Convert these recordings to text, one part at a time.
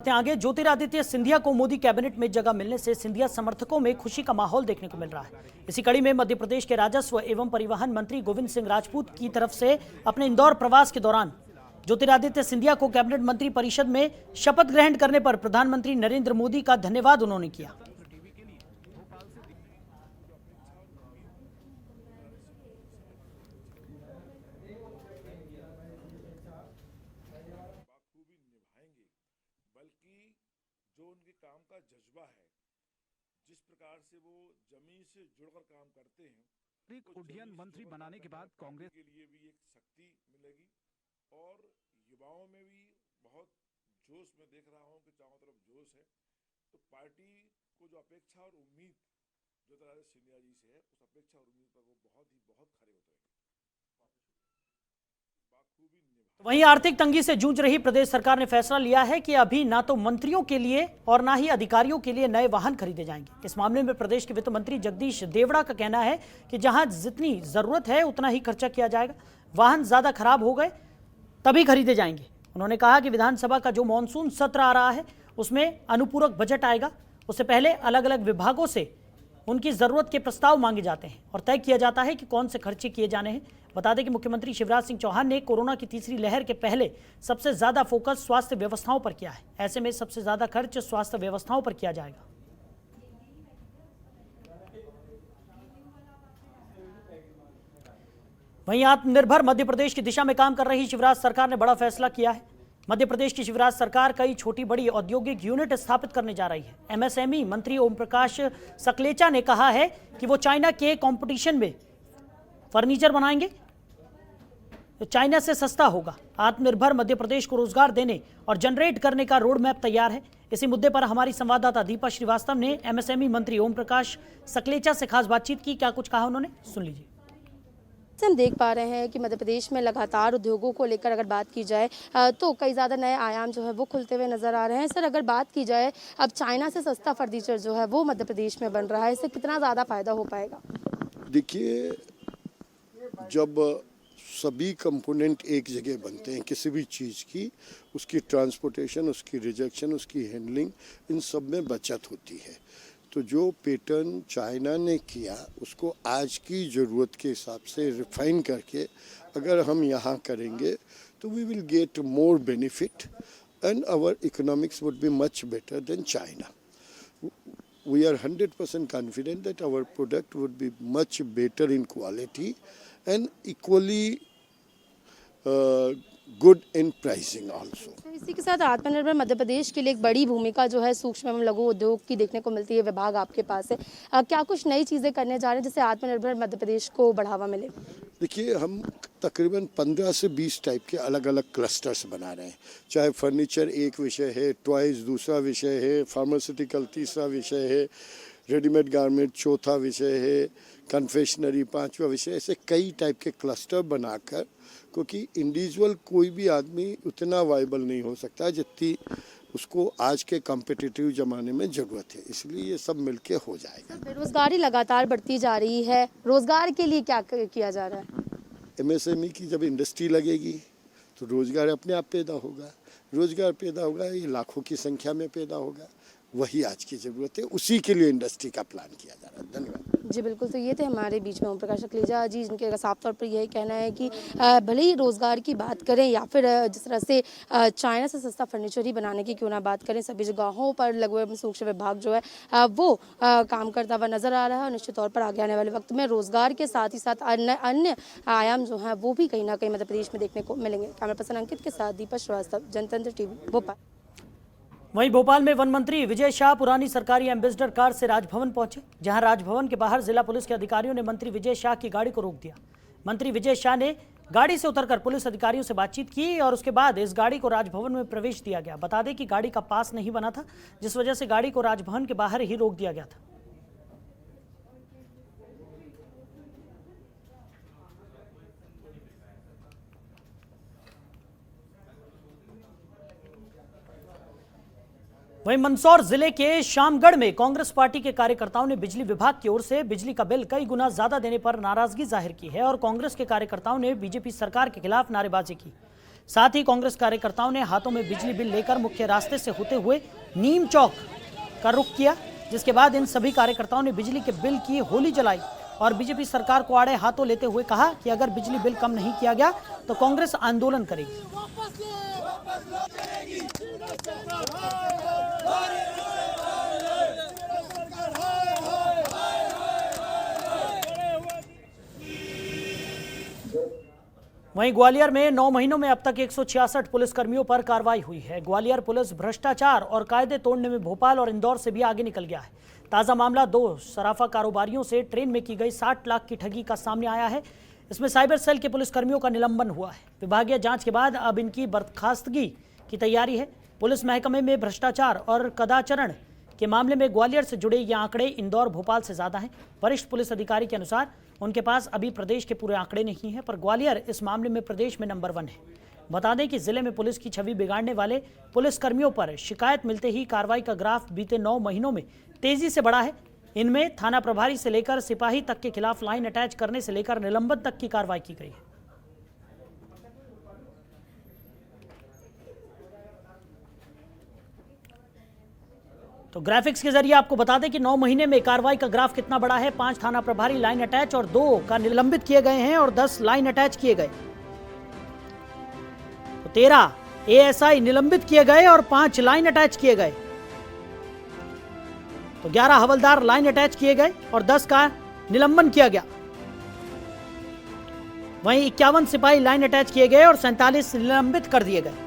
आगे ज्योतिरादित्य सिंधिया को मोदी कैबिनेट में जगह मिलने से सिंधिया समर्थकों में खुशी का माहौल देखने को मिल रहा है। इसी कड़ी में मध्य प्रदेश के राजस्व एवं परिवहन मंत्री गोविंद सिंह राजपूत की तरफ से अपने इंदौर प्रवास के दौरान ज्योतिरादित्य सिंधिया को कैबिनेट मंत्री परिषद में शपथ ग्रहण करने पर प्रधानमंत्री नरेंद्र मोदी का धन्यवाद उन्होंने किया। बल्कि जो उनके काम का जज्बा है, जिस प्रकार से वो जमीन से जुड़कर काम करते हैं, उड्डयन मंत्री बनाने के बाद कांग्रेस के लिए भी एक शक्ति मिलेगी और युवाओं में भी बहुत जोश में देख रहा हूं कि चारों तरफ जोश है। तो पार्टी को जो अपेक्षा और उम्मीद ज्योतिरादित्य सिंधिया जी से है, उस अपेक्षा और उम्मीद पर वो बहुत खरे उतरेंगे। वहीं आर्थिक तंगी से जूझ रही प्रदेश सरकार ने फैसला लिया है कि अभी ना तो मंत्रियों के लिए और ना ही अधिकारियों के लिए नए वाहन खरीदे जाएंगे। इस मामले में प्रदेश के वित्त मंत्री जगदीश देवड़ा का कहना है कि जहां जितनी जरूरत है उतना ही खर्चा किया जाएगा। वाहन ज्यादा खराब हो गए तभी खरीदे जाएंगे। उन्होंने कहा कि विधानसभा का जो मानसून सत्र आ रहा है उसमें अनुपूरक बजट आएगा। उससे पहले अलग अलग विभागों से उनकी जरूरत के प्रस्ताव मांगे जाते हैं और तय किया जाता है कि कौन से खर्चे किए जाने हैं। बता दें कि मुख्यमंत्री शिवराज सिंह चौहान ने कोरोना की तीसरी लहर के पहले सबसे ज्यादा फोकस स्वास्थ्य व्यवस्थाओं पर किया है। ऐसे में सबसे ज्यादा खर्च स्वास्थ्य व्यवस्थाओं पर किया जाएगा। वहीं आत्मनिर्भर मध्य प्रदेश की दिशा में काम कर रही शिवराज सरकार ने बड़ा फैसला किया है। मध्य प्रदेश की शिवराज सरकार कई छोटी बड़ी औद्योगिक यूनिट स्थापित करने जा रही है। एमएसएमई मंत्री ओम प्रकाश सकलेचा ने कहा है कि वो चाइना के कंपटीशन में फर्नीचर बनाएंगे तो चाइना से सस्ता होगा। आत्मनिर्भर मध्य प्रदेश को रोजगार देने और जनरेट करने का रोड मैप तैयार है। इसी मुद्दे पर हमारी संवाददाता दीपा श्रीवास्तव ने एमएसएमई मंत्री ओम प्रकाश सकलेचा से खास बातचीत की। क्या कुछ कहा उन्होंने, सुन लीजिए। हम देख पा रहे हैं कि मध्य प्रदेश में लगातार उद्योगों को लेकर अगर बात की जाए तो कई ज़्यादा नए आयाम जो है वो खुलते हुए नजर आ रहे हैं। सर, अगर बात की जाए अब चाइना से सस्ता फर्नीचर जो है वो मध्य प्रदेश में बन रहा है, इससे कितना ज़्यादा फायदा हो पाएगा? देखिए, जब सभी कंपोनेंट एक जगह बनते हैं किसी भी चीज़ की, उसकी ट्रांसपोर्टेशन, उसकी रिजेक्शन, उसकी हैंडलिंग, इन सब में बचत होती है। तो जो पैटर्न चाइना ने किया उसको आज की ज़रूरत के हिसाब से रिफाइन करके अगर हम यहाँ करेंगे तो we will get more benefit and our economics would be much better than China. We are 100% confident that our product would be much better in quality and equally good in pricing also. इसी के साथ आत्मनिर्भर मध्य प्रदेश के लिए एक बड़ी भूमिका जो है सूक्ष्म एवं लघु उद्योग की देखने को मिलती है। विभाग आपके पास है, क्या कुछ नई चीज़ें करने जा रहे हैं जिससे आत्मनिर्भर मध्य प्रदेश को बढ़ावा मिले? देखिए, हम तकरीबन 15 से 20 टाइप के अलग अलग क्लस्टर्स बना रहे हैं। चाहे फर्नीचर एक विषय है, टॉयज़ दूसरा विषय है, फार्मास्यूटिकल तीसरा विषय है, रेडीमेड गारमेंट चौथा विषय है, कन्फेक्शनरी पांचवा विषय। ऐसे कई टाइप के क्लस्टर बनाकर, क्योंकि इंडिविजुअल कोई भी आदमी उतना वाइबल नहीं हो सकता जितनी उसको आज के कॉम्पिटिटिव ज़माने में ज़रूरत है, इसलिए ये सब मिलके हो जाएगा। बेरोजगारी लगातार बढ़ती जा रही है, रोजगार के लिए क्या किया जा रहा है? एमएसएमई की जब इंडस्ट्री लगेगी तो रोज़गार अपने आप पैदा होगा। रोज़गार पैदा होगा, ये लाखों की संख्या में पैदा होगा। वही आज की ज़रूरत है, उसी के लिए इंडस्ट्री का प्लान किया जा रहा है। धन्यवाद जी। बिल्कुल, तो ये थे हमारे बीच में ओम प्रकाश सकलेचा जी, जिनके साफ तौर पर यही कहना है कि भले ही रोज़गार की बात करें या फिर जिस तरह से चाइना से सस्ता फर्नीचर ही बनाने की क्यों ना बात करें, सभी जगहों पर लघु एवं सूक्ष्म विभाग जो है वो काम करता हुआ नजर आ रहा है। और निश्चित तौर पर आगे आने वाले वक्त में रोज़गार के साथ ही साथ अन्य आयाम जो हैं वो भी कहीं ना कहीं मध्य प्रदेश में देखने को मिलेंगे। कैमरा पर्सन अंकित के साथ दीपा श्रीवास्तव, जनतंत्र टीवी, भोपाल। वहीं भोपाल में वन मंत्री विजय शाह पुरानी सरकारी एम्बेसडर कार से राजभवन पहुंचे, जहां राजभवन के बाहर जिला पुलिस के अधिकारियों ने मंत्री विजय शाह की गाड़ी को रोक दिया। मंत्री विजय शाह ने गाड़ी से उतरकर पुलिस अधिकारियों से बातचीत की और उसके बाद इस गाड़ी को राजभवन में प्रवेश दिया गया। बता दें कि गाड़ी का पास नहीं बना था, जिस वजह से गाड़ी को राजभवन के बाहर ही रोक दिया गया था। वहीं मंदसौर जिले के शामगढ़ में कांग्रेस पार्टी के कार्यकर्ताओं ने बिजली विभाग की ओर से बिजली का बिल कई गुना ज्यादा देने पर नाराजगी जाहिर की है और कांग्रेस के कार्यकर्ताओं ने बीजेपी सरकार के खिलाफ नारेबाजी की। साथ ही कांग्रेस कार्यकर्ताओं ने हाथों में बिजली बिल लेकर मुख्य रास्ते से होते हुए नीम चौक का रुख किया, जिसके बाद इन सभी कार्यकर्ताओं ने बिजली के बिल की होली जलाई और बीजेपी सरकार को आड़े हाथों लेते हुए कहा कि अगर बिजली बिल कम नहीं किया गया तो कांग्रेस आंदोलन करेगी। वहीं ग्वालियर में 9 महीनों में अब तक 166 पुलिसकर्मियों पर कार्रवाई हुई है। ग्वालियर पुलिस भ्रष्टाचार और कायदे तोड़ने में भोपाल और इंदौर से भी आगे निकल गया है। ताज़ा मामला 2 सराफा कारोबारियों से ट्रेन में की गई 60 लाख की ठगी का सामने आया है। इसमें साइबर सेल के पुलिसकर्मियों का निलंबन हुआ है। विभागीय जांच के बाद अब इनकी बर्खास्तगी की तैयारी है। पुलिस महकमे में भ्रष्टाचार और कदाचरण के मामले में ग्वालियर से जुड़े ये आंकड़े इंदौर भोपाल से ज्यादा हैं। वरिष्ठ पुलिस अधिकारी के अनुसार उनके पास अभी प्रदेश के पूरे आंकड़े नहीं हैं, पर ग्वालियर इस मामले में प्रदेश में नंबर 1 है। बता दें कि जिले में पुलिस की छवि बिगाड़ने वाले पुलिसकर्मियों पर शिकायत मिलते ही कार्रवाई का ग्राफ बीते 9 महीनों में तेजी से बढ़ा है। इनमें थाना प्रभारी से लेकर सिपाही तक के खिलाफ लाइन अटैच करने से लेकर निलंबन तक की कार्रवाई की गई है। तो ग्राफिक्स के जरिए आपको बता दें कि 9 महीने में कार्रवाई का ग्राफ कितना बड़ा है। 5 थाना प्रभारी लाइन अटैच और 2 का निलंबित किए गए हैं और 10 लाइन अटैच किए गए। तो 13 एएसआई निलंबित किए गए और 5 लाइन अटैच किए गए। तो 11 हवलदार लाइन अटैच किए गए और 10 का निलंबन किया गया। वहीं 51 सिपाही लाइन अटैच किए गए और 47 निलंबित कर दिए गए।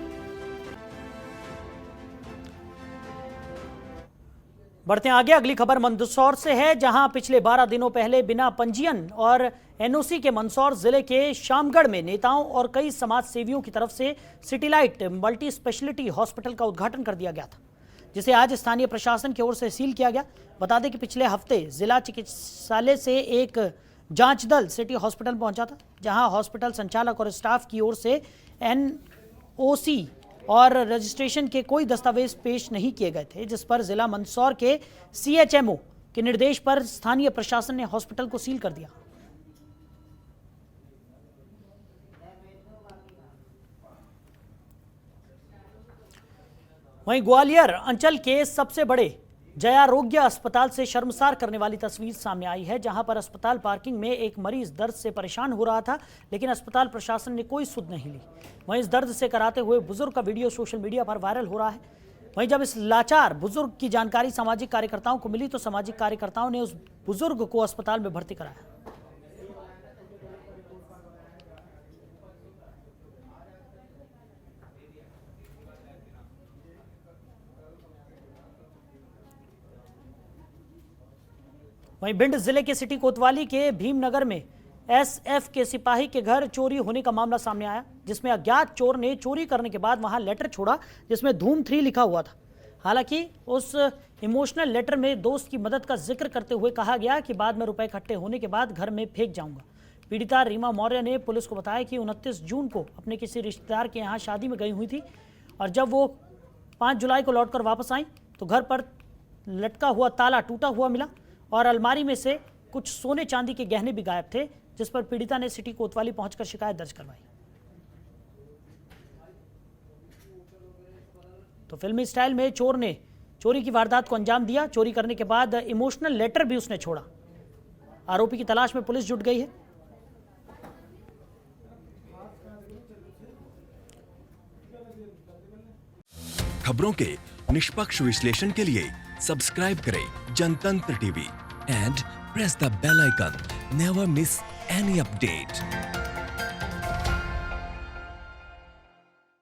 बढ़ते हैं आगे। अगली खबर मंदसौर से है, जहां पिछले 12 दिनों पहले बिना पंजीयन और एनओसी के मंदसौर जिले के शामगढ़ में नेताओं और कई समाज सेवियों की तरफ से सिटीलाइट मल्टी स्पेशलिटी हॉस्पिटल का उद्घाटन कर दिया गया था, जिसे आज स्थानीय प्रशासन की ओर से सील किया गया। बता दें कि पिछले हफ्ते जिला चिकित्सालय से एक जांच दल सिटी हॉस्पिटल पहुंचा था, जहां हॉस्पिटल संचालक और स्टाफ की ओर से एनओसी और रजिस्ट्रेशन के कोई दस्तावेज पेश नहीं किए गए थे, जिस पर जिला मंदसौर के सीएचएमओ के निर्देश पर स्थानीय प्रशासन ने हॉस्पिटल को सील कर दिया। वहीं ग्वालियर अंचल के सबसे बड़े जयारोग्य अस्पताल से शर्मसार करने वाली तस्वीर सामने आई है, जहां पर अस्पताल पार्किंग में एक मरीज दर्द से परेशान हो रहा था, लेकिन अस्पताल प्रशासन ने कोई सुध नहीं ली। वहीं इस दर्द से कराते हुए बुजुर्ग का वीडियो सोशल मीडिया पर वायरल हो रहा है। वहीं जब इस लाचार बुजुर्ग की जानकारी सामाजिक कार्यकर्ताओं को मिली तो सामाजिक कार्यकर्ताओं ने उस बुजुर्ग को अस्पताल में भर्ती कराया। वहीं भिंड जिले के सिटी कोतवाली के भीमनगर में एसएफ के सिपाही के घर चोरी होने का मामला सामने आया, जिसमें अज्ञात चोर ने चोरी करने के बाद वहां लेटर छोड़ा जिसमें धूम 3 लिखा हुआ था। हालांकि उस इमोशनल लेटर में दोस्त की मदद का जिक्र करते हुए कहा गया कि बाद में रुपए इकट्ठे होने के बाद घर में फेंक जाऊंगा। पीड़िता रीमा मौर्य ने पुलिस को बताया कि 29 जून को अपने किसी रिश्तेदार के यहाँ शादी में गई हुई थी और जब वो 5 जुलाई को लौटकर वापस आई तो घर पर लटका हुआ ताला टूटा हुआ मिला और अलमारी में से कुछ सोने चांदी के गहने भी गायब थे, जिस पर पीड़िता ने सिटी कोतवाली पहुंचकर शिकायत दर्ज करवाई। तो फिल्मी स्टाइल में चोर ने चोरी की वारदात को अंजाम दिया। चोरी करने के बाद इमोशनल लेटर भी उसने छोड़ा। आरोपी की तलाश में पुलिस जुट गई है। खबरों के निष्पक्ष विश्लेषण के लिए सब्सक्राइब करें Jantantra TV and press the bell icon. Never miss any update.